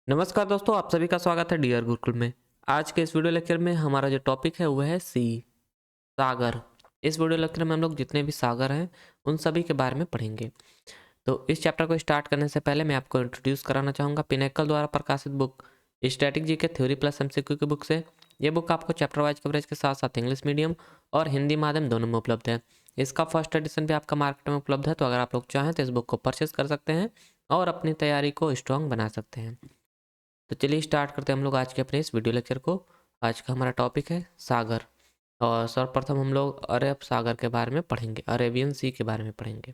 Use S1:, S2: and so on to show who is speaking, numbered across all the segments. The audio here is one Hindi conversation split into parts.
S1: नमस्कार दोस्तों, आप सभी का स्वागत है डियर गुरुकुल में। आज के इस वीडियो लेक्चर में हमारा जो टॉपिक है वो है सागर। इस वीडियो लेक्चर में हम लोग जितने भी सागर हैं उन सभी के बारे में पढ़ेंगे। तो इस चैप्टर को स्टार्ट करने से पहले मैं आपको इंट्रोड्यूस कराना चाहूँगा पिनेकल द्वारा प्रकाशित बुक स्टैटिक जी के थ्योरी प्लस एमसीक्यू की बुक से। ये बुक आपको चैप्टर वाइज कवरेज के साथ साथ इंग्लिश मीडियम और हिंदी माध्यम दोनों में उपलब्ध है। इसका फर्स्ट एडिशन भी आपका मार्केट में उपलब्ध है, तो अगर आप लोग चाहें तो इस बुक को परचेज कर सकते हैं और अपनी तैयारी को स्ट्रॉन्ग बना सकते हैं। तो चलिए स्टार्ट करते हैं हम लोग आज के अपने इस वीडियो लेक्चर को। आज का हमारा टॉपिक है सागर, और सर्वप्रथम हम लोग अरब सागर के बारे में पढ़ेंगे, अरेबियन सी के बारे में पढ़ेंगे।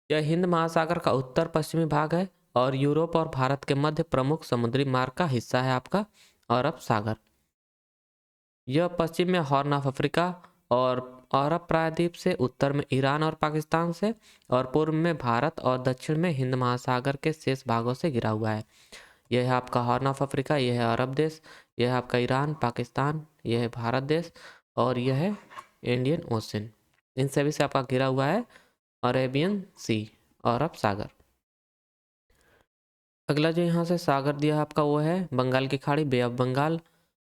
S1: यह हिंद महासागर का उत्तर पश्चिमी भाग है और यूरोप और भारत के मध्य प्रमुख समुद्री मार्ग का हिस्सा है आपका अरब सागर। यह पश्चिम में हॉर्न ऑफ अफ्रीका और अरब प्रायद्वीप से, उत्तर में ईरान और पाकिस्तान से, और पूर्व में भारत और दक्षिण में हिंद महासागर के शेष भागों से घिरा हुआ है। यह है आपका हॉर्न ऑफ अफ्रीका, यह है अरब देश, यह है आपका ईरान, पाकिस्तान, यह है भारत देश, और यह है इंडियन ओशन। इन सभी से आपका घिरा हुआ है अरेबियन सी, अरब सागर। अगला जो यहाँ से सागर दिया है आपका वो है बंगाल की खाड़ी, बे ऑफ बंगाल।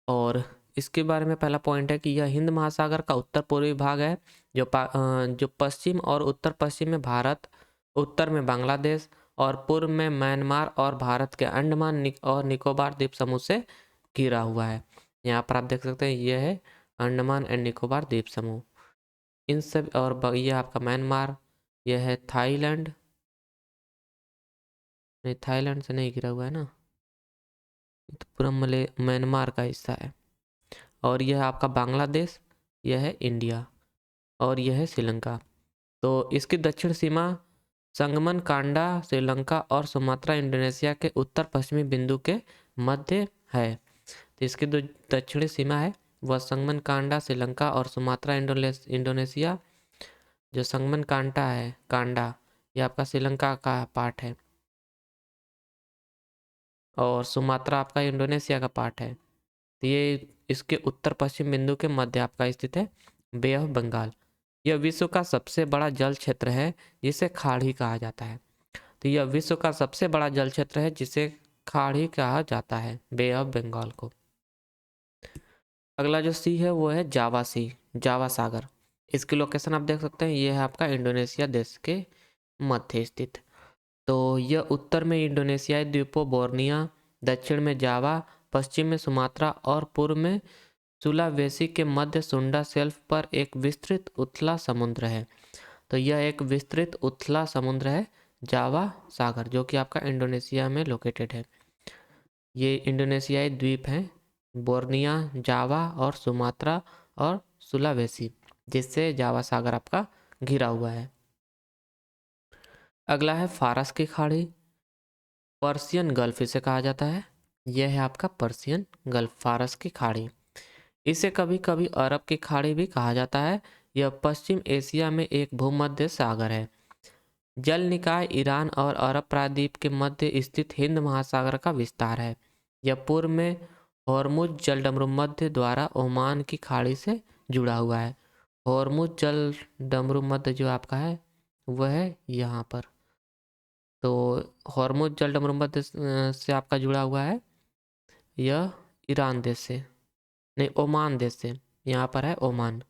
S1: और इसके बारे में पहला पॉइंट है कि यह हिंद महासागर का उत्तर पूर्वी भाग है, जो पश्चिम और उत्तर पश्चिम में भारत, उत्तर में बांग्लादेश और पूर्व में म्यांमार और भारत के अंडमान और निकोबार द्वीप समूह से घिरा हुआ है। यहाँ पर आप देख सकते हैं यह है अंडमान एंड निकोबार द्वीप समूह। इन सब और यह आपका म्यांमार, यह है थाईलैंड, नहीं थाईलैंड से नहीं घिरा हुआ है ना, ये तो पूरा म्यांमार का हिस्सा है। और यह आपका बांग्लादेश, यह है इंडिया, और यह है श्रीलंका। तो इसकी दक्षिण सीमा संगमन कांडा श्रीलंका और सुमात्रा इंडोनेशिया के उत्तर पश्चिमी बिंदु के मध्य है। तो इसकी जो दक्षिणी सीमा है वह संगमन कांडा श्रीलंका और सुमात्रा इंडोनेशिया। जो संगमन कांडा है, कांडा, ये आपका श्रीलंका का पार्ट है और सुमात्रा आपका इंडोनेशिया का पार्ट है। तो ये इसके उत्तर पश्चिम बिंदु के मध्य आपका स्थित है बे ऑफ बंगाल। यह विश्व का सबसे बड़ा जल क्षेत्र है जिसे खाड़ी कहा जाता है। तो यह विश्व का सबसे बड़ा जल क्षेत्र है जिसे खाड़ी कहा जाता है, बे ऑफ बंगाल को। अगला जो सी है वो है जावा सी, जावा सागर। इसकी लोकेशन आप देख सकते हैं, ये है आपका इंडोनेशिया देश के मध्य स्थित। तो यह उत्तर में इंडोनेशियाई द्वीपों बोर्निया, दक्षिण में जावा, पश्चिम में सुमात्रा और पूर्व में सुलावेसी के मध्य सुंडा शेल्फ पर एक विस्तृत उथला समुद्र है। तो यह एक विस्तृत उथला समुद्र है जावा सागर, जो कि आपका इंडोनेशिया में लोकेटेड है। ये इंडोनेशियाई द्वीप हैं बोर्निया, जावा और सुमात्रा और सुलावेसी, जिससे जावा सागर आपका घिरा हुआ है। अगला है फारस की खाड़ी, पर्शियन गल्फ इसे कहा जाता है। यह है आपका पर्शियन गल्फ, फारस की खाड़ी। इसे कभी कभी अरब की खाड़ी भी कहा जाता है। यह पश्चिम एशिया में एक भूमध्य सागर है। जल निकाय ईरान और अरब प्रायद्वीप के मध्य स्थित हिंद महासागर का विस्तार है। यह पूर्व में हॉर्मुज जलडमरूमध्य द्वारा ओमान की खाड़ी से जुड़ा हुआ है। हॉर्मुज जलडमरूमध्य जो आपका है वह है यहाँ पर। तो हॉर्मुज जलडमरूमध्य से आपका जुड़ा हुआ है यह ईरान देश से, नहीं ओमान देश से, यहाँ पर है ओमान।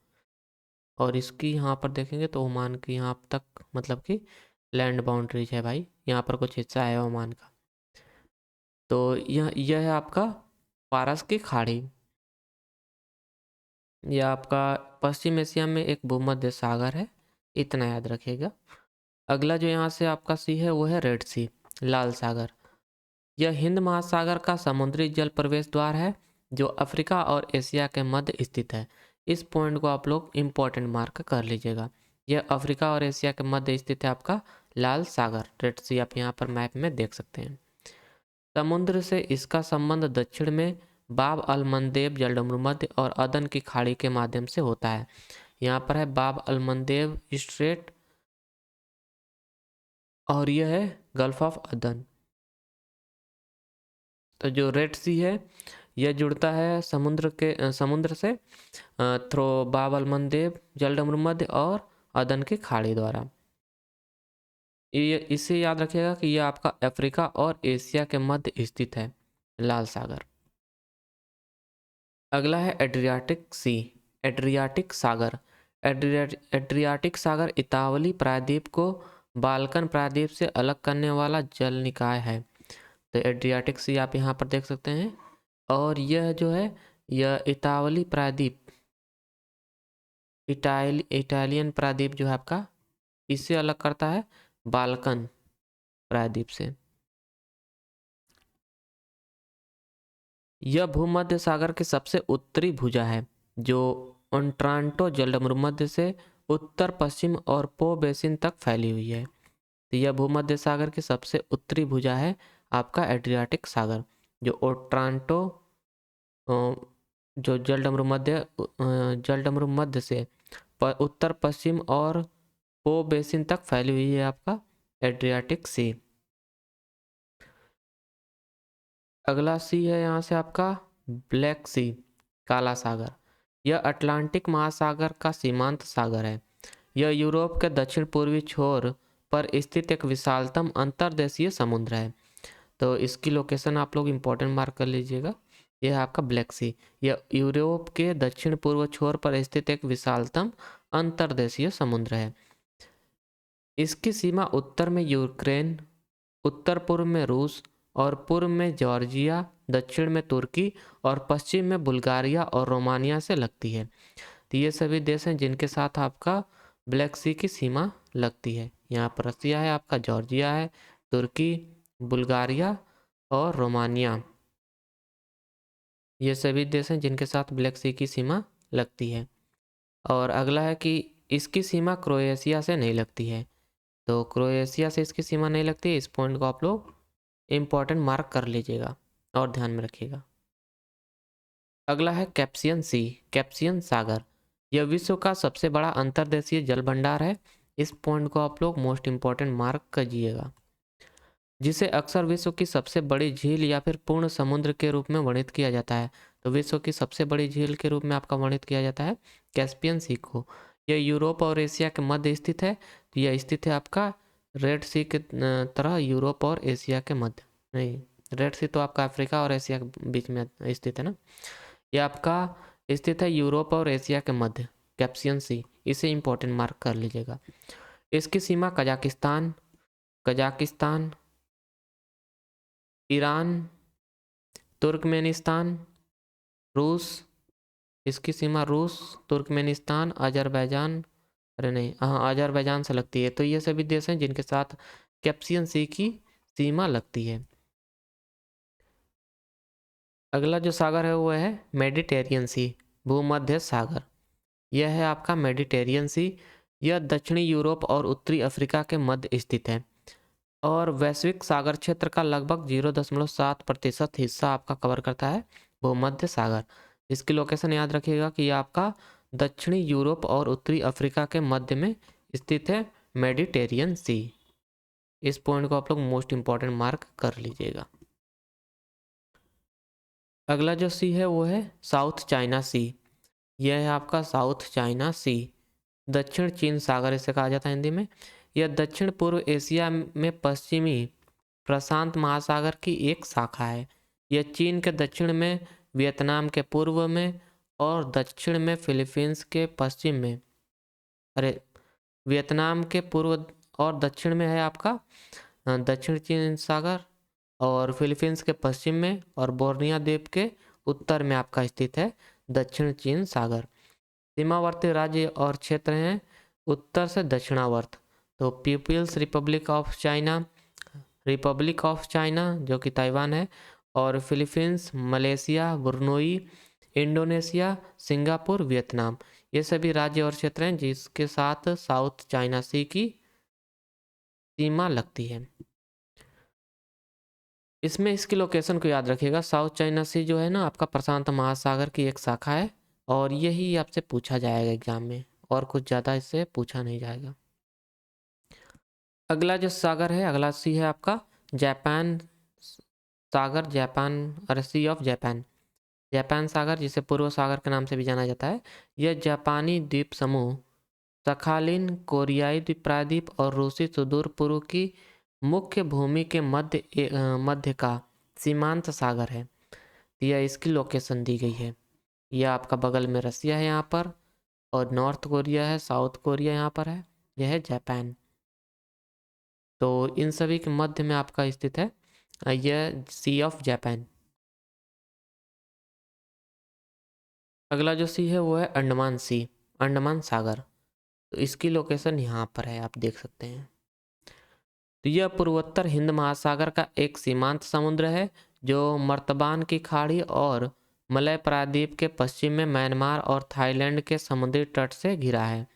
S1: और इसकी यहाँ पर देखेंगे तो ओमान की यहाँ तक मतलब कि लैंड बाउंड्रीज है भाई, यहाँ पर कुछ हिस्सा है ओमान का। तो यह है आपका पारस की खाड़ी। यह आपका पश्चिम एशिया में एक भूमध्य सागर है, इतना याद रखिएगा। अगला जो यहाँ से आपका सी है वो है रेड सी, लाल सागर। यह हिंद महासागर का समुद्री जल प्रवेश द्वार है जो अफ्रीका और एशिया के मध्य स्थित है। इस पॉइंट को आप लोग इम्पोर्टेंट मार्क कर लीजिएगा। यह अफ्रीका और एशिया के मध्य स्थित है आपका लाल सागर, रेड सी, आप यहाँ पर मैप में देख सकते हैं। समुद्र से इसका संबंध दक्षिण में बाब अल मंदेब जलडमरूमध्य और अदन की खाड़ी के माध्यम से होता है। यहाँ पर है बाब अल मंदेब स्ट्रेट और यह है गल्फ ऑफ अदन। तो जो रेड सी है यह जुड़ता है समुद्र से थ्रो बाब अल मंदेब जलडमरूमध्य और अदन की खाड़ी द्वारा। ये इसे याद रखिएगा कि यह आपका अफ्रीका और एशिया के मध्य स्थित है, लाल सागर। अगला है एड्रियाटिक सी, एड्रियाटिक सागर। एड्रियाटिक सागर इतावली प्रायद्वीप को बाल्कन प्रायद्वीप से अलग करने वाला जल निकाय है। तो एड्रियाटिक सी आप यहाँ पर देख सकते हैं, और यह जो है यह इतावली प्रायद्वीप, इटालियन प्रायद्वीप जो है आपका, इससे अलग करता है बाल्कन प्रायद्वीप से। यह भूमध्य सागर की सबसे उत्तरी भुजा है जो ओंटारियो जलमरूमध्य से उत्तर पश्चिम और पो बेसिन तक फैली हुई है। तो यह भूमध्य सागर की सबसे उत्तरी भुजा है आपका एड्रियाटिक सागर, जो ओट्रांटो जो जलमरूमध्य से उत्तर पश्चिम और पो बेसिन तक फैली हुई है आपका एड्रियाटिक सी। अगला सी है यहाँ से आपका ब्लैक सी, काला सागर। यह अटलांटिक महासागर का सीमांत सागर है। यह यूरोप के दक्षिण पूर्वी छोर पर स्थित एक विशालतम अंतर्देशीय समुद्र है। तो इसकी लोकेशन आप लोग इम्पोर्टेंट मार्क कर लीजिएगा। यह है आपका ब्लैक सी। यह यूरोप के दक्षिण पूर्व छोर पर स्थित एक विशालतम अंतर्देशीय समुद्र है। इसकी सीमा उत्तर में यूक्रेन, उत्तर पूर्व में रूस और पूर्व में जॉर्जिया, दक्षिण में तुर्की और पश्चिम में बुल्गारिया और रोमानिया से लगती है। तो ये सभी देश हैं जिनके साथ आपका ब्लैक सी की सीमा लगती है। यहाँ पर रसिया है, आपका जॉर्जिया है, तुर्की, बुल्गारिया और रोमानिया, ये सभी देश हैं जिनके साथ ब्लैक सी की सीमा लगती है। और अगला है कि इसकी सीमा क्रोएशिया से नहीं लगती है। तो क्रोएशिया से इसकी सीमा नहीं लगती है, इस पॉइंट को आप लोग इम्पॉर्टेंट मार्क कर लीजिएगा और ध्यान में रखिएगा। अगला है कैप्सियन सी, कैप्सियन सागर। यह विश्व का सबसे बड़ा अंतर्देशीय जल भंडार है। इस पॉइंट को आप लोग मोस्ट इम्पॉर्टेंट मार्क करिएगा, जिसे अक्सर विश्व की सबसे बड़ी झील या फिर पूर्ण समुद्र के रूप में वर्णित किया जाता है। तो विश्व की सबसे बड़ी झील के रूप में आपका वर्णित किया जाता है कैस्पियन सी को। यह यूरोप और एशिया के मध्य स्थित है। तो यह स्थित है आपका रेड सी के तरह यूरोप और एशिया के मध्य, नहीं, रेड सी तो आपका अफ्रीका और एशिया के बीच में स्थित है ना। यह आपका स्थित है यूरोप और एशिया के मध्य, कैप्सियन सी, इसे इंपॉर्टेंट मार्क कर लीजिएगा। इसकी सीमा कजाकिस्तान, ईरान, तुर्कमेनिस्तान, रूस, इसकी सीमा रूस, तुर्कमेनिस्तान, अजरबैजान, अरे नहीं हाँ अजरबैजान से लगती है। तो ये सभी देश हैं जिनके साथ कैप्सियन सी की सीमा लगती है। अगला जो सागर है वो है मेडिटेरियन सी, भूमध्य सागर। यह है आपका मेडिटेरियन सी। यह दक्षिणी यूरोप और उत्तरी अफ्रीका के मध्य स्थित है और वैश्विक सागर क्षेत्र का लगभग 0.7% हिस्सा आपका कवर करता है भूमध्य सागर। इसकी लोकेशन याद रखिएगा कि यह आपका दक्षिणी यूरोप और उत्तरी अफ्रीका के मध्य में स्थित है, मेडिटेरियन सी। इस पॉइंट को आप लोग मोस्ट इंपॉर्टेंट मार्क कर लीजिएगा। अगला जो सी है वो है साउथ चाइना सी। यह है आपका साउथ चाइना सी, दक्षिण चीन सागर इसे कहा जाता है हिंदी में। यह दक्षिण पूर्व एशिया में पश्चिमी प्रशांत महासागर की एक शाखा है। यह चीन के दक्षिण में, वियतनाम के पूर्व में और दक्षिण में फिलीपींस के पश्चिम में, अरे वियतनाम के पूर्व और दक्षिण में है आपका दक्षिण चीन सागर, और फिलीपींस के पश्चिम में और बोर्नियो द्वीप के उत्तर में आपका स्थित है दक्षिण चीन सागर। सीमावर्ती राज्य और क्षेत्र हैं उत्तर से दक्षिणावर्त। तो पीपल्स रिपब्लिक ऑफ चाइना जो कि ताइवान है, और Philippines, Malaysia, Brunei, Indonesia, Singapore, Vietnam, ये सभी राज्य और क्षेत्र हैं जिसके साथ साउथ चाइना सी की सीमा लगती है। इसमें इसकी लोकेशन को याद रखिएगा। साउथ चाइना सी जो है ना आपका प्रशांत महासागर की एक शाखा है और यही आपसे पूछा जाएगा एग्जाम में, और कुछ ज़्यादा इससे पूछा नहीं जाएगा। अगला जो सागर है, अगला सी है आपका जापान सागर, जापान और सी ऑफ जापान, जापान सागर जिसे पूर्व सागर के नाम से भी जाना जाता है। यह जापानी द्वीप समूह सखालिन, कोरियाई प्रायद्वीप और रूसी सुदूर पूर्व की मुख्य भूमि के मध्य का सीमांत सागर है। यह इसकी लोकेशन दी गई है। यह आपका बगल में रसिया है यहाँ पर, और नॉर्थ कोरिया है, साउथ कोरिया यहाँ पर है, यह है जापान। तो इन सभी के मध्य में आपका स्थित है यह सी ऑफ जापान। अगला जो सी है वो है अंडमान सी, अंडमान सागर। तो इसकी लोकेशन यहाँ पर है, आप देख सकते हैं। तो यह पूर्वोत्तर हिंद महासागर का एक सीमांत समुद्र है जो मर्तबान की खाड़ी और मलय प्रायद्वीप के पश्चिम में म्यांमार और थाईलैंड के समुद्री तट से घिरा है,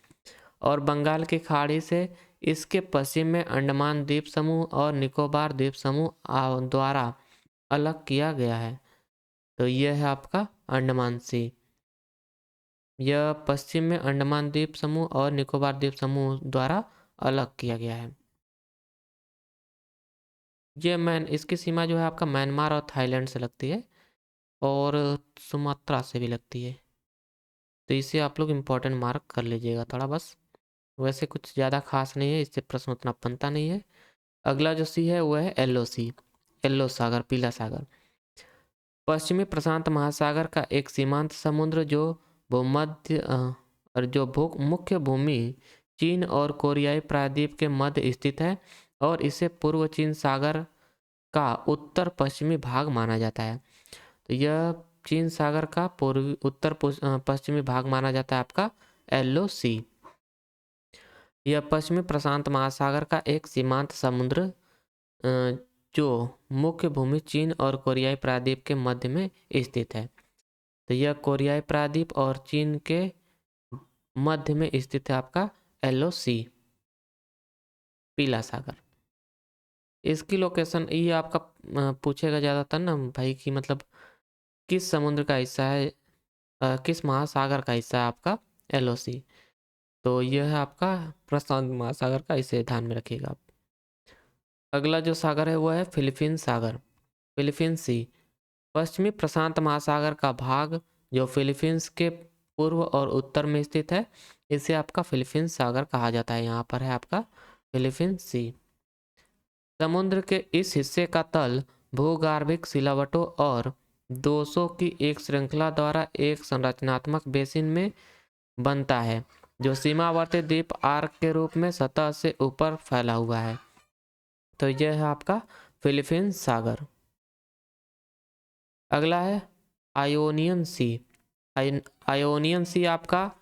S1: और बंगाल की खाड़ी से इसके पश्चिम में अंडमान द्वीप समूह और निकोबार द्वीप समूह द्वारा अलग किया गया है। तो यह है आपका अंडमान सी। यह पश्चिम में अंडमान द्वीप समूह और निकोबार द्वीप समूह द्वारा अलग किया गया है। ये इसकी सीमा जो है आपका म्यांमार और थाईलैंड से लगती है, और सुमात्रा से भी लगती है। तो इसे आप लोग इम्पोर्टेंट मार्क कर लीजिएगा थोड़ा बस। वैसे कुछ ज़्यादा खास नहीं है, इससे प्रश्न उतना बनता नहीं है। अगला जो सी है वह है येलो सी, येलो सागर, पीला सागर। पश्चिमी प्रशांत महासागर का एक सीमांत समुद्र जो भूमध्य और जो मुख्य भूमि चीन और कोरियाई प्रायद्वीप के मध्य स्थित है, और इसे पूर्व चीन सागर का उत्तर पश्चिमी भाग माना जाता है। तो यह चीन सागर का पूर्वी उत्तर पश्चिमी भाग माना जाता है आपका येलो सी। यह पश्चिमी प्रशांत महासागर का एक सीमांत समुद्र जो मुख्य भूमि चीन और कोरियाई प्रायद्वीप के मध्य में स्थित है। तो यह कोरियाई प्रायद्वीप और चीन के मध्य में स्थित है आपका येलो सी, पीला सागर। इसकी लोकेशन ये आपका पूछेगा ज़्यादातर ना भाई कि मतलब किस समुद्र का हिस्सा है, किस महासागर का हिस्सा है आपका येलो सी। तो यह है आपका प्रशांत महासागर का, इसे ध्यान में रखिएगा आप। अगला जो सागर है वो है फिलीपींस सागर, फिलीपींस सी। पश्चिमी प्रशांत महासागर का भाग जो फिलीपींस के पूर्व और उत्तर में स्थित है, इसे आपका फिलीपींस सागर कहा जाता है। यहाँ पर है आपका फिलीपींस सी। समुद्र के इस हिस्से का तल भूगर्भिक सिलावटों और दोषों की एक श्रृंखला द्वारा एक संरचनात्मक बेसिन में बनता है, जो सीमावर्ती द्वीप आर्क के रूप में सतह से ऊपर फैला हुआ है। तो यह है आपका फिलीपींस सागर। अगला है आयोनियन सी। आयोनियन सी आपका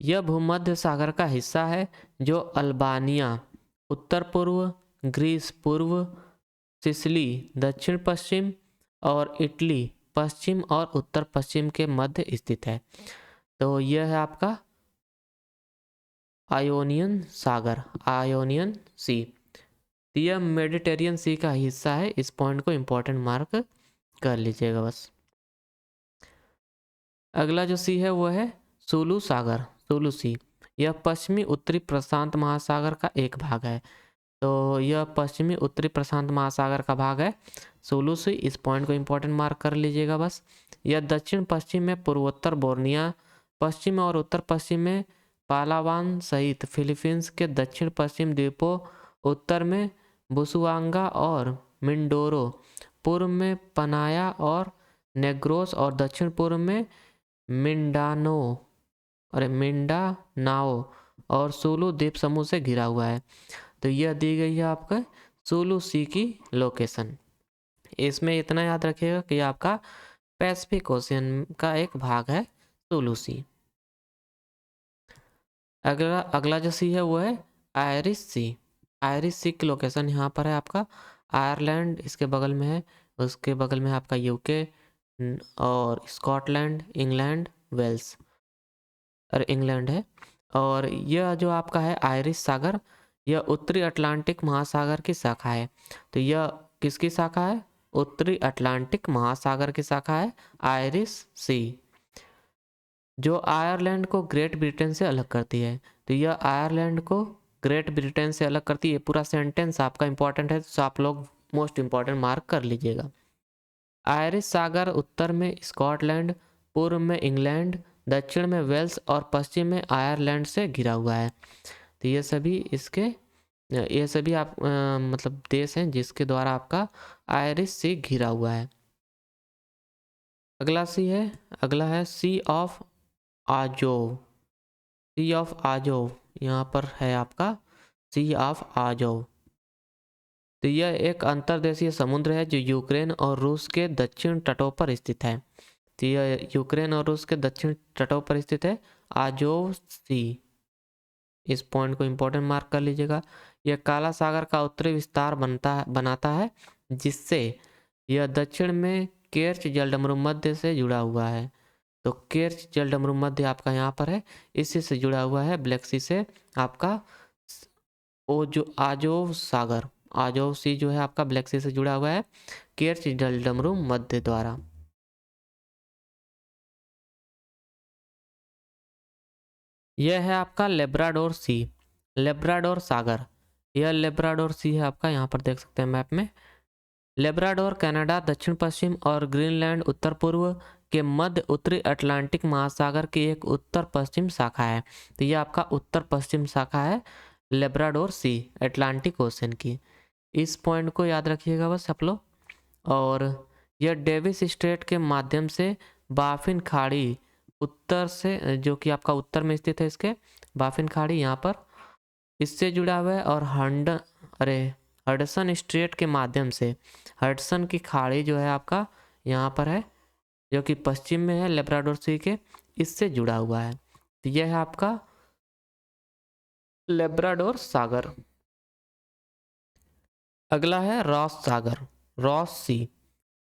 S1: यह भूमध्य सागर का हिस्सा है जो अल्बानिया उत्तर पूर्व, ग्रीस पूर्व, सिसिली दक्षिण पश्चिम और इटली पश्चिम और उत्तर पश्चिम के मध्य स्थित है। तो यह है आपका आयोनियन सागर, आयोनियन सी। यह मेडिटेरियन सी का हिस्सा है। इस पॉइंट को इंपॉर्टेंट मार्क कर लीजिएगा बस। अगला जो सी है वो है सुलू सागर, सुलू सी। यह पश्चिमी उत्तरी प्रशांत महासागर का एक भाग है। तो यह पश्चिमी उत्तरी प्रशांत महासागर का भाग है सुलू सी। इस पॉइंट को इंपॉर्टेंट मार्क कर लीजिएगा बस। यह दक्षिण पश्चिम में पूर्वोत्तर बोर्निया, पश्चिम और उत्तर पश्चिम में पालावान सहित फिलीपींस के दक्षिण पश्चिम द्वीपों, उत्तर में बुसुआंगा और मिंडोरो, पूर्व में पनाया और नेग्रोस और दक्षिण पूर्व में मिंडानाओ और सुलू द्वीप समूह से घिरा हुआ है। तो यह दी गई है आपका सुलू सी की लोकेशन। इसमें इतना याद रखिएगा कि आपका पैसिफिक ओशियन का एक भाग है सुलू सी। अगला जो सी है वो है आयरिश सी। आयरिश सी की लोकेशन यहाँ पर है आपका आयरलैंड इसके बगल में है, उसके बगल में है आपका यूके और स्कॉटलैंड, इंग्लैंड, वेल्स और इंग्लैंड है। और यह जो आपका है आयरिश सागर, यह उत्तरी अटलांटिक महासागर की शाखा है। तो यह किसकी शाखा है? उत्तरी अटलांटिक महासागर की शाखा है आयरिश सी, जो आयरलैंड को ग्रेट ब्रिटेन से अलग करती है। तो यह आयरलैंड को ग्रेट ब्रिटेन से अलग करती है। पूरा सेंटेंस आपका इंपॉर्टेंट है, तो आप लोग मोस्ट इंपॉर्टेंट मार्क कर लीजिएगा। आयरिश सागर उत्तर में स्कॉटलैंड, पूर्व में इंग्लैंड, दक्षिण में वेल्स और पश्चिम में आयरलैंड से घिरा हुआ है। तो ये सभी आप मतलब देश हैं जिसके द्वारा आपका आयरिश सी घिरा हुआ है। अगला है sea of Azov. Sea of Azov यहाँ पर है आपका सी ऑफ आजोव। तो यह एक अंतर्देशीय समुद्र है जो यूक्रेन और रूस के दक्षिण तटों पर स्थित है। तो यह यूक्रेन और रूस के दक्षिण तटों पर स्थित है, आजोव सी। इस पॉइंट को इंपॉर्टेंट मार्क कर लीजिएगा। यह काला सागर का उत्तरी विस्तार बनाता है, जिससे यह दक्षिण में केर्च जलडमरू मध्य से जुड़ा हुआ है। तो केर्च जलडमरू मध्य आपका यहाँ पर है, इसी से जुड़ा हुआ है ब्लैक सी से आपका ओ जो आजोव सागर, आजोव सी जो है आपका ब्लैक सी से जुड़ा हुआ है केर्च जलडमरू मध्य द्वारा। यह है आपका लेब्राडोर सी, लेब्राडोर सागर। यह लेब्राडोर सी है आपका, यहाँ पर देख सकते हैं मैप में। लेब्राडोर कनाडा दक्षिण पश्चिम और ग्रीनलैंड उत्तर पूर्व के मध्य उत्तरी अटलांटिक महासागर की एक उत्तर पश्चिम शाखा है। तो ये आपका उत्तर पश्चिम शाखा है लेब्राडोर सी, अटलांटिक ओशन की। इस पॉइंट को याद रखिएगा बस आप लोग। और यह डेविस स्ट्रेट के माध्यम से बाफिन खाड़ी उत्तर से, जो कि आपका उत्तर में स्थित है, इसके बाफिन खाड़ी यहाँ पर इससे जुड़ा हुआ है। और हडसन स्ट्रेट के माध्यम से हडसन की खाड़ी जो है आपका यहाँ पर है, जो कि पश्चिम में है लेब्राडोर सी के, इससे जुड़ा हुआ है। तो यह है आपका लेब्राडोर सागर। अगला है रॉस सागर, रॉस सी।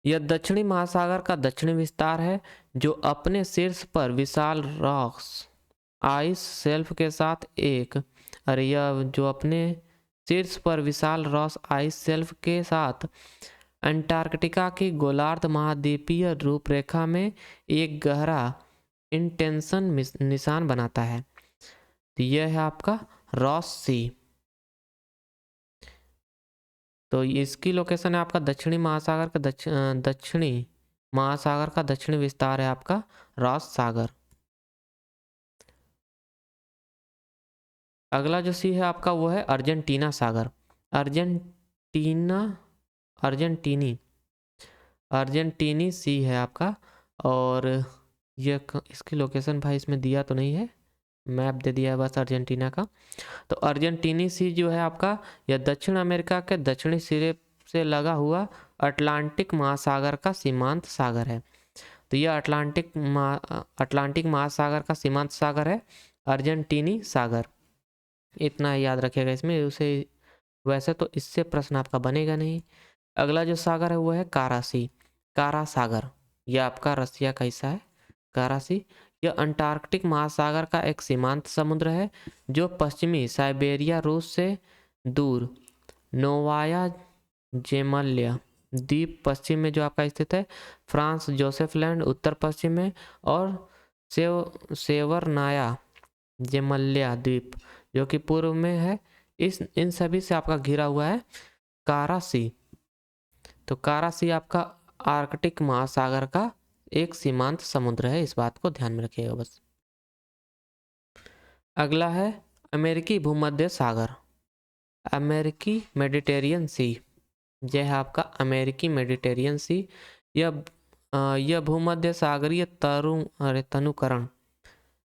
S1: यह दक्षिणी महासागर का दक्षिणी विस्तार है, जो अपने शीर्ष पर विशाल रॉक्स आइस शेल्फ के साथ यह जो अपने शीर्ष पर विशाल रॉस आइस शेल्फ के साथ अंटार्कटिका की गोलार्ध महाद्वीपीय रूपरेखा में एक गहरा इंटेंशन निशान बनाता है। तो यह है आपका रॉस सी। तो इसकी लोकेशन है आपका दक्षिणी महासागर का दक्षिणी महासागर का दक्षिणी विस्तार है आपका रॉस सागर। अगला जो सी है आपका वो है अर्जेंटीना सागर, अर्जेंटीनी सी है आपका। और ये इसकी लोकेशन भाई इसमें दिया तो नहीं है, मैप दे दिया है बस अर्जेंटीना का। तो अर्जेंटीनी सी जो है आपका यह दक्षिण अमेरिका के दक्षिणी सिरे से लगा हुआ अटलांटिक महासागर का सीमांत सागर है। तो यह अटलांटिक महासागर का सीमांत सागर है अर्जेंटीनी सागर। इतना याद रखिएगा इसमें, उसे वैसे तो इससे प्रश्न आपका बनेगा नहीं। अगला जो सागर है वो है कारासी, कारा सागर। यह आपका रसिया का हिस्सा है कारासी। यह अंटार्कटिक महासागर का एक सीमांत समुद्र है, जो पश्चिमी साइबेरिया रूस से दूर नोवाया जेमल्या द्वीप पश्चिम में जो आपका स्थित है, फ्रांस जोसेफलैंड उत्तर पश्चिम में, और सेवरनाया जेमल्या द्वीप जो कि पूर्व में है, इन सभी से आपका घिरा हुआ है कारासी। तो कारासी आपका आर्कटिक महासागर का एक सीमांत समुद्र है, इस बात को ध्यान में रखिएगा बस। अगला है अमेरिकी भूमध्य सागर, अमेरिकी मेडिटेरियन सी। यह है आपका अमेरिकी मेडिटेरियन सी। यह भूमध्य सागरीय तनुकरण,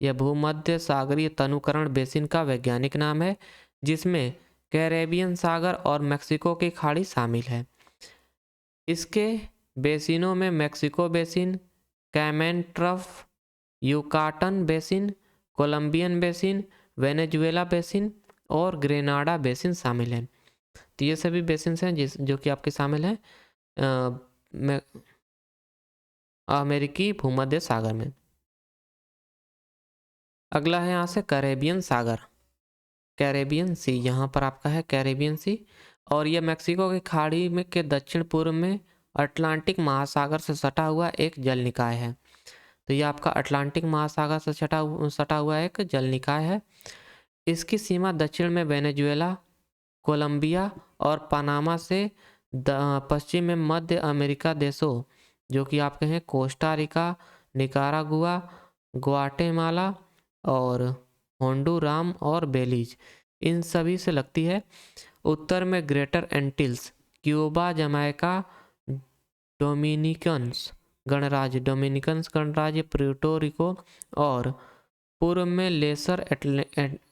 S1: यह भूमध्य सागरीय तनुकरण बेसिन का वैज्ञानिक नाम है, जिसमें कैरेबियन सागर और मेक्सिको की खाड़ी शामिल है। इसके बेसिनों में Mexico basin, Cayman trough, Yucatan basin, Colombian basin, Venezuela basin और ग्रेनाडा बेसिन शामिल हैं। तो ये सभी बेसिन हैं जो कि आपके शामिल हैं अमेरिकी भूमध्य सागर में। अगला है यहाँ से कैरेबियन सागर, कैरेबियन सी। यहाँ पर आपका है कैरेबियन सी, और यह मेक्सिको की खाड़ी में के दक्षिण पूर्व में अटलांटिक महासागर से सटा हुआ एक जल निकाय है। तो यह आपका अटलांटिक महासागर से सटा हुआ एक जल निकाय है। इसकी सीमा दक्षिण में वेनेजुएला, कोलंबिया और पनामा से पश्चिम में मध्य अमेरिका देशों जो कि आपके हैं कोस्टा रिका, निकारागुआ ग्वाटेमाला और होंडुराम और बेलीज, इन सभी से लगती है। उत्तर में ग्रेटर एंटिल्स, क्यूबा, जमैका, डोमिनिकन्स गणराज्य, प्यूर्टो रिको और पूर्व में लेसर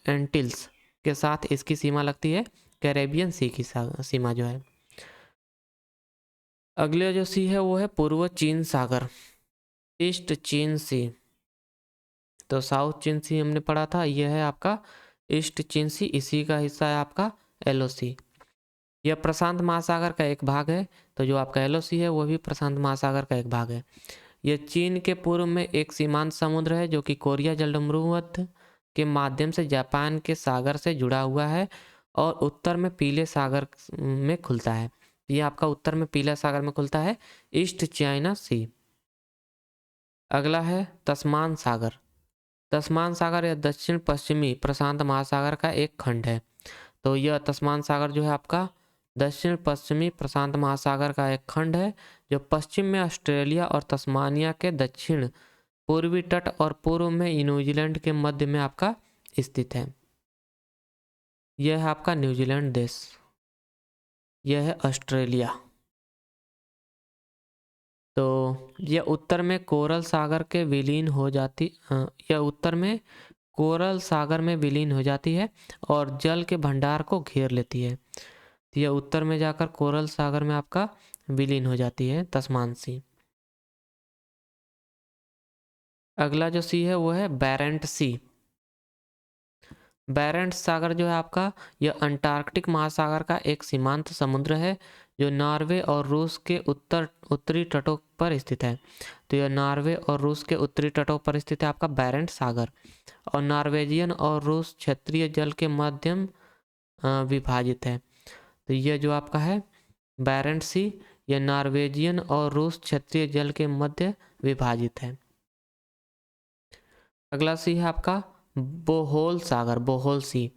S1: एंटिल्स के साथ इसकी सीमा लगती है कैरेबियन सी की सीमा जो है। अगले जो सी है वो है पूर्व चीन सागर, ईस्ट चीन सी। तो साउथ चीन सी हमने पढ़ा था, यह है आपका ईस्ट चीन सी, इसी का हिस्सा है आपका एलओसी। यह प्रशांत महासागर का एक भाग है। तो जो आपका एलओसी है वो भी प्रशांत महासागर का एक भाग है। यह चीन के पूर्व में एक सीमांत समुद्र है जो कि कोरिया जलमरूमध्य के माध्यम से जापान के सागर से जुड़ा हुआ है और उत्तर में पीले सागर में खुलता है। यह आपका उत्तर में पीला सागर में खुलता है, ईस्ट चाइना सी। अगला है तस्मान सागर। तस्मान सागर यह दक्षिण पश्चिमी प्रशांत महासागर का एक खंड है। तो यह तस्मान सागर जो है आपका दक्षिण पश्चिमी प्रशांत महासागर का एक खंड है जो पश्चिम में ऑस्ट्रेलिया और तस्मानिया के दक्षिण पूर्वी तट और पूर्व में न्यूजीलैंड के मध्य में आपका स्थित है। यह है आपका न्यूजीलैंड देश, यह है ऑस्ट्रेलिया। तो यह उत्तर में कोरल सागर के विलीन हो जाती यह उत्तर में कोरल सागर में विलीन हो जाती है और जल के भंडार को घेर लेती है। तो यह उत्तर में जाकर कोरल सागर में आपका विलीन हो जाती है, तस्मान सी। अगला जो सी है वो है बैरेंट सी। बैरेंट सागर जो है आपका यह अंटार्कटिक महासागर का एक सीमांत समुद्र है जो नॉर्वे और रूस के उत्तरी तटों पर स्थित है। तो यह नॉर्वे और रूस के उत्तरी तटों पर स्थित है आपका बैरेंट सागर, और नॉर्वेजियन और रूस क्षेत्रीय जल के माध्यम विभाजित है। तो यह जो आपका है बैरेंट सी, यह नॉर्वेजियन और रूस क्षेत्रीय जल के मध्य विभाजित है। अगला सी है आपका बोहोल सागर, बोहोल सी।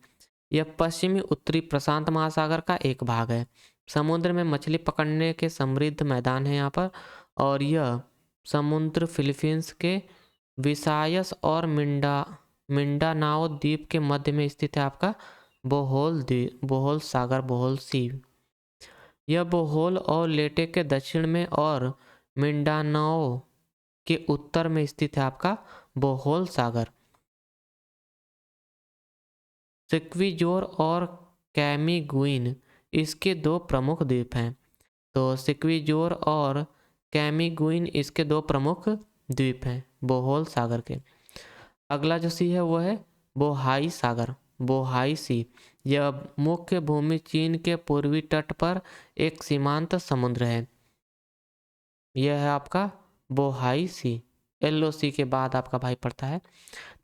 S1: यह पश्चिमी उत्तरी प्रशांत महासागर का एक भाग है। समुद्र में मछली पकड़ने के समृद्ध मैदान है यहाँ पर, और यह समुद्र फिलीपींस के विसायस और मिंडानाओ द्वीप के मध्य में स्थित है आपका बोहोल सागर, बोहोल सी। यह बोहोल और लेटे के दक्षिण में और मिंडानाओ के उत्तर में स्थित है आपका बोहोल सागर। सिक्विजोर और कैमीगुइन इसके दो प्रमुख द्वीप हैं। तो सिक्विजोर और कैमीगुइन इसके दो प्रमुख द्वीप हैं बोहोल सागर के। अगला जो सी है वो है बोहाई सागर, बोहाई सी। यह मुख्य भूमि चीन के पूर्वी तट पर एक सीमांत समुद्र है। यह है आपका बोहाई सी। एलओसी के बाद आपका भाई पड़ता है।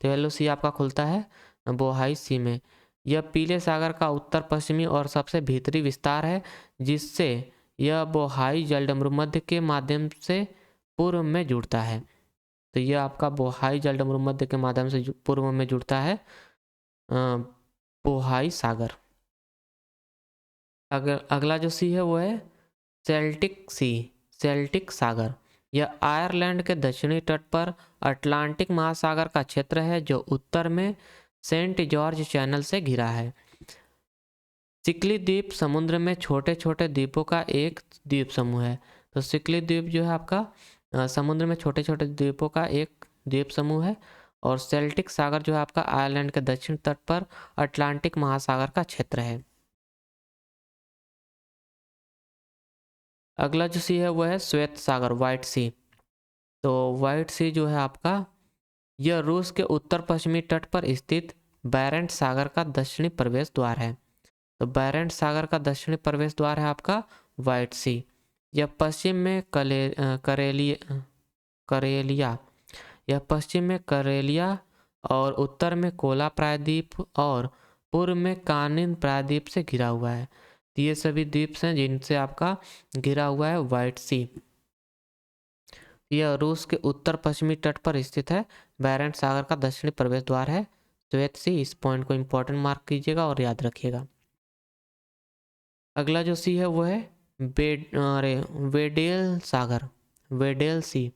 S1: तो एलओसी आपका खुलता है बोहाई सी में। यह पीले सागर का उत्तर पश्चिमी और सबसे भीतरी विस्तार है जिससे यह बोहाई जलमरूमध्य के माध्यम से पूर्व में जुड़ता है। तो यह आपका बोहाई जलमरूमध्य के माध्यम से पूर्व में जुड़ता है बोहाई सागर। अगला जो सी है वो है सेल्टिक सी, सेल्टिक सागर। यह आयरलैंड के दक्षिणी तट पर अटलांटिक महासागर का क्षेत्र है जो उत्तर में सेंट जॉर्ज चैनल से घिरा है। सिकली द्वीप समुद्र में छोटे छोटे द्वीपों का एक द्वीप समूह है। तो सिकली द्वीप जो है आपका समुद्र में छोटे छोटे द्वीपों का एक द्वीप समूह है, और सेल्टिक सागर जो है आपका आयरलैंड के दक्षिण तट पर अटलांटिक महासागर का क्षेत्र है। अगला जो सी है वो है श्वेत सागर, व्हाइट सी। तो व्हाइट सी जो है आपका यह रूस के उत्तर पश्चिमी तट पर स्थित बैरेंट सागर का दक्षिणी प्रवेश द्वार है। तो बैरेंट सागर का दक्षिणी प्रवेश द्वार है आपका व्हाइट सी। यह पश्चिम में करेलिया यह पश्चिम में करेलिया और उत्तर में कोला प्रायद्वीप और पूर्व में कानिन प्रायद्वीप से घिरा हुआ है। तो ये सभी द्वीप हैं जिनसे आपका घिरा हुआ है व्हाइट सी। यह रूस के उत्तर पश्चिमी तट पर स्थित है। बैरेंट सागर का दक्षिणी प्रवेश द्वार है श्वेत सी। इस पॉइंट को इंपॉर्टेंट मार्क कीजिएगा और याद रखिएगा। अगला जो सी है वो है वेडेल सागर, वेडेल सी।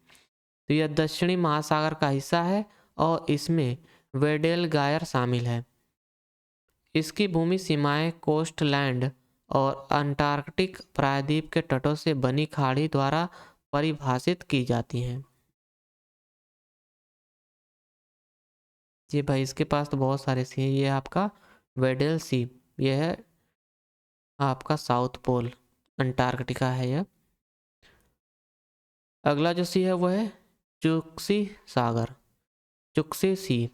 S1: तो यह दक्षिणी महासागर का हिस्सा है और इसमें वेडेल गायर शामिल है। इसकी भूमि सीमाएं कोस्टलैंड और अंटार्कटिक प्रायद्वीप के तटों से बनी खाड़ी द्वारा परिभाषित की जाती हैं। जी भाई, इसके पास तो बहुत सारे सी हैं। ये आपका वेडेल सी, ये है आपका साउथ पोल, अंटार्कटिका है यह। अगला जो सी है वो है चुक्सी सागर, चुक्सी सी।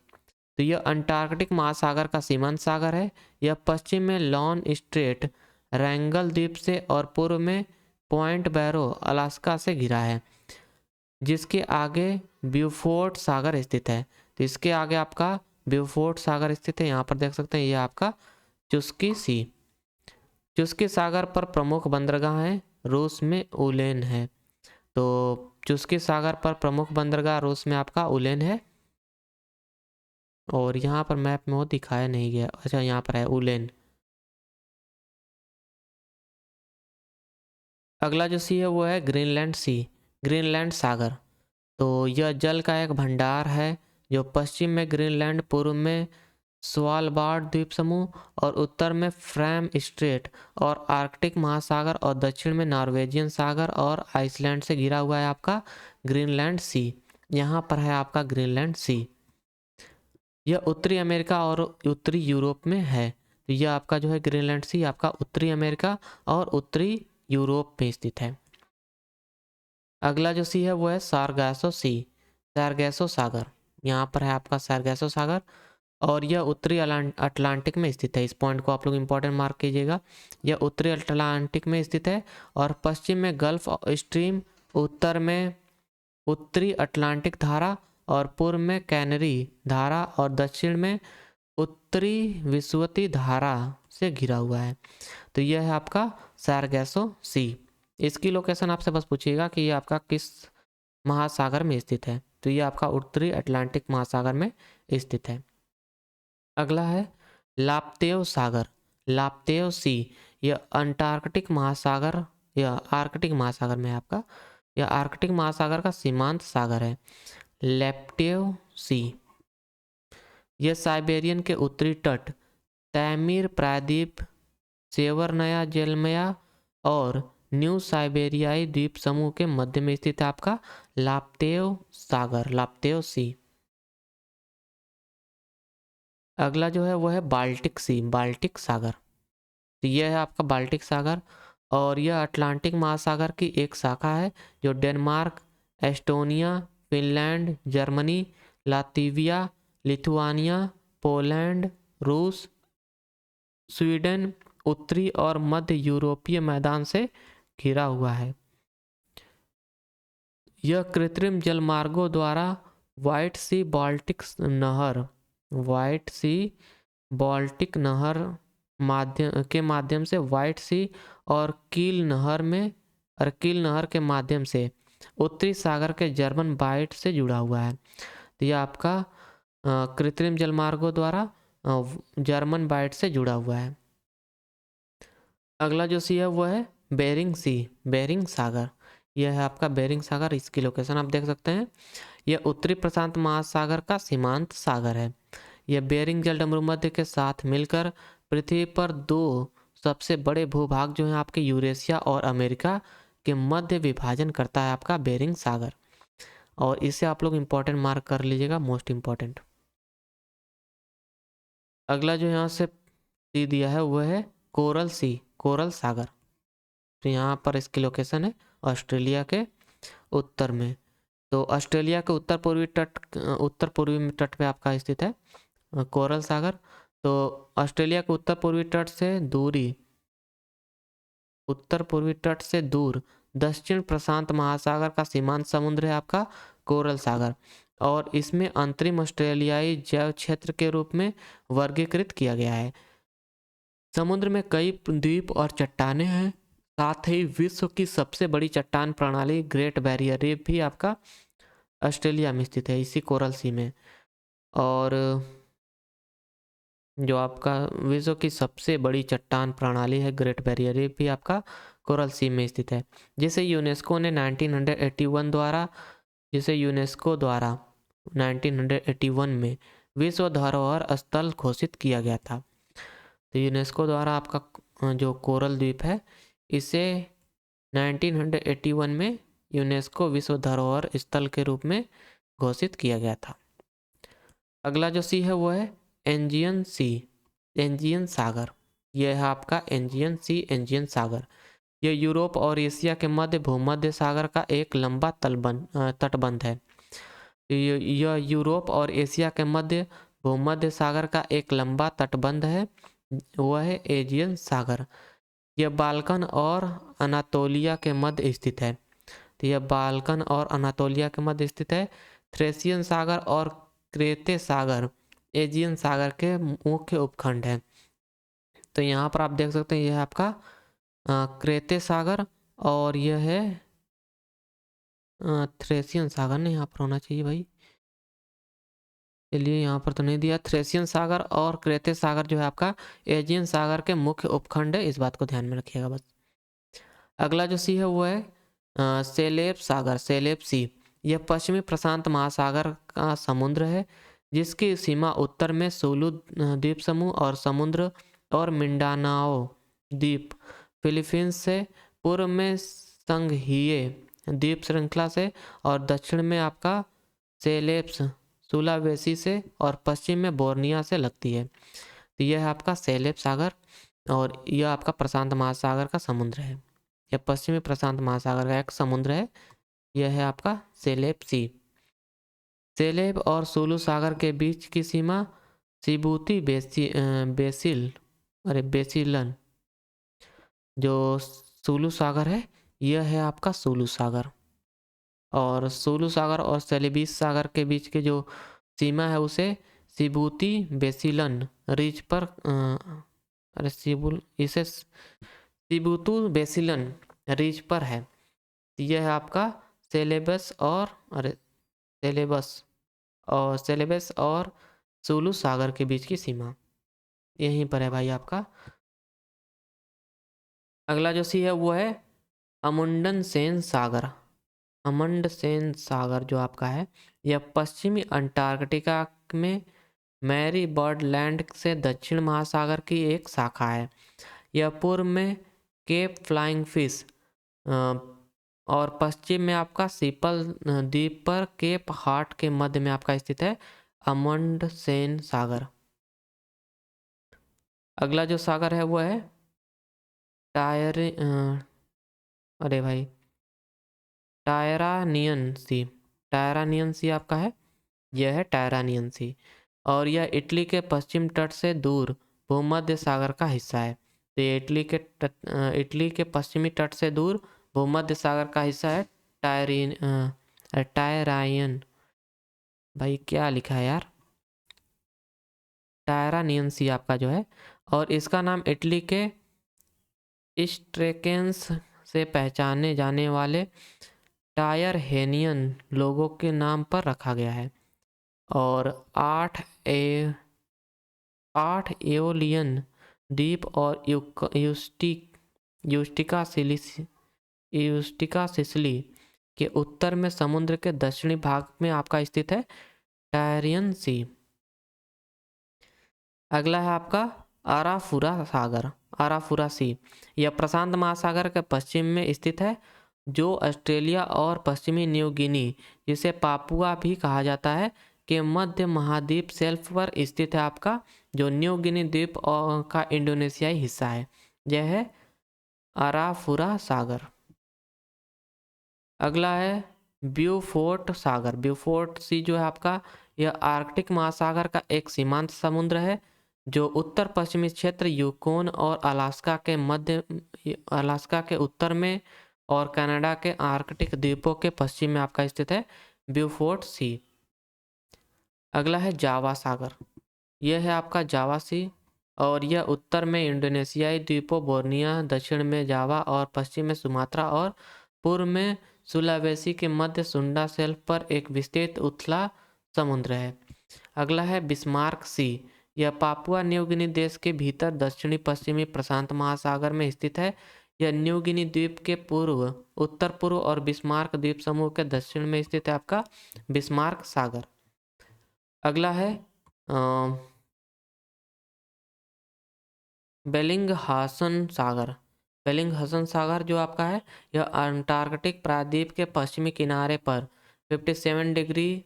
S1: तो यह अंटार्कटिक महासागर का सीमांत सागर है। यह पश्चिम में लॉन स्ट्रेट रैंगल द्वीप से और पूर्व में पॉइंट बैरो अलास्का से घिरा है, जिसके आगे ब्यूफोर्ट सागर स्थित है। तो इसके आगे आपका ब्यूफोर्ट सागर स्थित है, यहाँ पर देख सकते हैं। ये आपका चुस्की सी। चुस्की सागर पर प्रमुख बंदरगाह है, रूस में उलेन है। तो चुस्की सागर पर प्रमुख बंदरगाह रूस में आपका उलेन है, और यहाँ पर मैप में वो दिखाया नहीं गया। अच्छा, यहाँ पर है उलेन। अगला जो सी है वो है ग्रीनलैंड सी, ग्रीनलैंड सागर। तो यह जल का एक भंडार है जो पश्चिम में ग्रीनलैंड, पूर्व में स्वालबार्ड द्वीप समूह और उत्तर में फ्रैम स्ट्रेट और आर्कटिक महासागर और दक्षिण में नॉर्वेजियन सागर और आइसलैंड से घिरा हुआ है आपका ग्रीनलैंड सी। यहाँ पर है आपका ग्रीनलैंड सी। यह उत्तरी अमेरिका और उत्तरी यूरोप में है। तो यह आपका जो है ग्रीनलैंड सी आपका उत्तरी अमेरिका और उत्तरी यूरोप में स्थित है। अगला जो सी है वो है सारगासो सी, सारगासो सागर। यहाँ पर है आपका सारगासो सागर, और यह उत्तरी अटलांटिक में स्थित है। इस पॉइंट को आप लोग इंपॉर्टेंट मार्क कीजिएगा। यह उत्तरी अटलांटिक में स्थित है और पश्चिम में गल्फ स्ट्रीम, उत्तर में उत्तरी अटलांटिक धारा और पूर्व में कैनरी धारा और दक्षिण में उत्तरी विषुवती धारा से घिरा हुआ है। तो यह है आपका सारगासो सी। इसकी लोकेशन आपसे बस पूछिएगा कि ये आपका किस महासागर में स्थित है। तो ये आपका उत्तरी अटलांटिक महासागर में स्थित है। अगला है लाप्तेव सागर, लाप्तेव सी। यह अंटार्कटिक महासागर या आर्कटिक महासागर में है आपका। यह आर्कटिक महासागर का सीमांत सागर है, लैप्टेव सी। यह साइबेरियन के उत्तरी तट, तैमीर प्रायद्वीप, सेवर्नया जेलमया और न्यू साइबेरियाई द्वीप समूह के मध्य में स्थित है आपका लाप्तेव सागर, लाप्तेव सी। अगला जो है वो है बाल्टिक सी, बाल्टिक सागर। तो यह है आपका बाल्टिक सागर, और यह अटलांटिक महासागर की एक शाखा है जो Denmark, Estonia, Finland, Germany, Latvia, Lithuania, Poland, रूस, स्वीडन, उत्तरी और मध्य यूरोपीय मैदान से घिरा हुआ है। यह कृत्रिम जलमार्गों द्वारा व्हाइट सी बाल्टिक नहर, व्हाइट सी बाल्टिक नहर माध्यम से व्हाइट सी और कील नहर के माध्यम से उत्तरी सागर के जर्मन बाइट से जुड़ा हुआ है। तो यह आपका कृत्रिम जलमार्गों द्वारा जर्मन बाइट से जुड़ा हुआ है। अगला जो सी है वो है बेरिंग सी, बेरिंग सागर। यह है आपका बेरिंग सागर। इसकी लोकेशन आप देख सकते हैं। यह उत्तरी प्रशांत महासागर का सीमांत सागर है। यह बेरिंग जलसमूह के साथ मिलकर पृथ्वी पर दो सबसे बड़े भूभाग जो हैं आपके यूरेशिया और अमेरिका के मध्य विभाजन करता है आपका बेरिंग सागर। और इसे आप लोग इंपॉर्टेंट मार्क कर लीजिएगा, मोस्ट इंपॉर्टेंट। अगला जो यहाँ से सी दिया है वह है कोरल सी, कोरल सागर। तो यहाँ पर इसकी लोकेशन है ऑस्ट्रेलिया के उत्तर में। तो ऑस्ट्रेलिया के उत्तर पूर्वी तट पे आपका स्थित है कोरल सागर। तो ऑस्ट्रेलिया के उत्तर पूर्वी तट से दूर दक्षिण प्रशांत महासागर का सीमांत समुद्र है आपका कोरल सागर, और इसमें अंतरिम ऑस्ट्रेलियाई जैव क्षेत्र के रूप में वर्गीकृत किया गया है। समुद्र में कई द्वीप और चट्टानें हैं। साथ ही विश्व की सबसे बड़ी चट्टान प्रणाली ग्रेट बैरियर रीफ भी आपका ऑस्ट्रेलिया में स्थित है, इसी कोरल सी में। और जो आपका विश्व की सबसे बड़ी चट्टान प्रणाली है ग्रेट बैरियर रीफ भी आपका कोरल सी में स्थित है, जिसे यूनेस्को द्वारा 1981 में विश्व धरोहर स्थल घोषित किया गया था। तो यूनेस्को द्वारा आपका जो कोरल द्वीप है इसे 1981 में यूनेस्को विश्व धरोहर स्थल के रूप में घोषित किया गया था। अगला जो सी है वो है एंजियन सी, एंजियन सागर। यह है आपका एंजियन सी, एंजियन सागर। यह यूरोप और एशिया के मध्य भूमध्य सागर का एक लंबा तटबंध है। यह यूरोप और एशिया के मध्य भूमध्य सागर का एक लंबा तटबंध है, वह है एजियन सागर। यह बाल्कन और अनातोलिया के मध्य स्थित है। तो यह बाल्कन और अनातोलिया के मध्य स्थित है। थ्रेसियन सागर और क्रेते सागर एजियन सागर के मुख्य उपखंड है। तो यहाँ पर आप देख सकते हैं यह आपका क्रेते सागर और यह है थ्रेसियन सागर। नहीं, यहाँ पर होना चाहिए भाई, चलिए यहाँ पर तो नहीं दिया। थ्रेसियन सागर और क्रेते सागर जो है आपका एजियन सागर के मुख्य उपखंड है, इस बात को ध्यान में रखिएगा बस। अगला जो सी है वो है सेलेब सागर, सेलेब सी। यह पश्चिमी प्रशांत महासागर का समुद्र है जिसकी सीमा उत्तर में सुलू द्वीप समूह और समुद्र और मिंडानाओ द्वीप फिलीपींस से, पूर्व में संघीय द्वीप श्रृंखला से और दक्षिण में आपका सेलेब्स सुलावेसी से और पश्चिम में बोर्निया से लगती है। तो यह है आपका सेलेब सागर और यह आपका प्रशांत महासागर का समुद्र है। यह पश्चिमी प्रशांत महासागर का एक समुद्र है। यह है आपका सेलेब सी। सेलेब और सुलू सागर के बीच की सीमा सिबूती बेसिलन जो सुलू सागर है, यह है आपका सुलू सागर। और सुलू सागर और सेलेबीस सागर के बीच की जो सीमा है उसे सिबूती बेसिलन रिज पर इसे सिबूतू बेसिलन रिज पर है। यह है आपका सेलेबस और सुलू सागर के बीच की सीमा यहीं पर है भाई आपका। अगला जो सी है वो है अमुंडसेन सागर। अमुंडसेन सागर जो आपका है यह पश्चिमी अंटार्कटिका में मैरी बर्ड लैंड से दक्षिण महासागर की एक शाखा है। यह पूर्व में केप फ्लाइंग फिश और पश्चिम में आपका सीपल द्वीप पर केप हार्ट के मध्य में आपका स्थित है अमुंडसेन सागर। अगला जो सागर है वो है टायरानियन सी। टायरानियन सी आपका है, यह है टायरानियन सी और यह इटली के पश्चिम तट से दूर भूमध्य सागर का हिस्सा है। तो ये इटली के पश्चिमी तट से दूर भूमध्य सागर का हिस्सा है टायरायन। भाई क्या लिखा है यार, टायरानियन सी आपका जो है, और इसका नाम इटली के स्ट्रेकेंस से पहचाने जाने वाले टायरहेनियन लोगों के नाम पर रखा गया है। और 8 एओलियन द्वीप और यूस्टिका सिसिली के उत्तर में समुद्र के दक्षिणी भाग में आपका स्थित है टायरियन सी। अगला है आपका आराफुरा सागर, आराफुरा सी। यह प्रशांत महासागर के पश्चिम में स्थित है जो ऑस्ट्रेलिया और पश्चिमी न्यू गिनी, जिसे पापुआ भी कहा जाता है, के मध्य महाद्वीप शेल्फ पर स्थित है आपका, जो न्यू गिनी द्वीप का इंडोनेशियाई हिस्सा है। यह है आराफुरा सागर। अगला है ब्यूफोर्ट सागर। ब्यूफोर्ट सी जो है आपका यह आर्कटिक महासागर का एक सीमांत समुद्र है जो उत्तर पश्चिमी क्षेत्र यूकोन और अलास्का के उत्तर में और कनाडा के आर्कटिक द्वीपों के पश्चिम में आपका स्थित है ब्यूफोर्ट सी। अगला है जावा सागर। यह है आपका जावा सी और यह उत्तर में इंडोनेशियाई द्वीपों बोर्निया, दक्षिण में जावा और पश्चिम में सुमात्रा और पूर्व में सुलावेसी के मध्य सुंडा शेल्फ पर एक विस्तृत उथला समुद्र है। अगला है बिस्मार्क सी। यह पापुआ न्यू गिनी देश के भीतर दक्षिणी पश्चिमी प्रशांत महासागर में स्थित है। यह न्यू गिनी द्वीप के पूर्व, उत्तर पूर्व और बिस्मार्क द्वीप समूह के दक्षिण में स्थित है आपका बिस्मार्क सागर। अगला है बेलिंगहासन सागर। बेलिंगहासन सागर जो आपका है, यह अंटार्कटिक प्रायद्वीप के पश्चिमी किनारे पर 57 डिग्री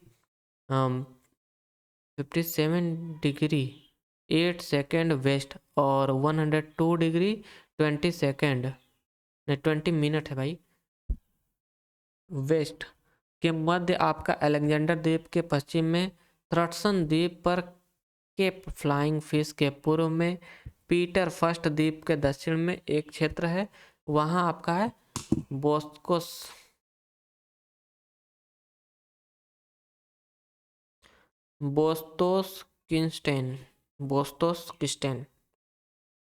S1: 8 सेकेंड वेस्ट और 102 डिग्री 20 मिनट है भाई, वेस्ट के मध्य आपका अलेक्जेंडर द्वीप के पश्चिम में, थ्रटसन द्वीप पर केप फ्लाइंग फिश के पूर्व में, पीटर फर्स्ट द्वीप के दक्षिण में एक क्षेत्र है, वहां आपका है बोस्कोस बोस्तोस किस्टेन।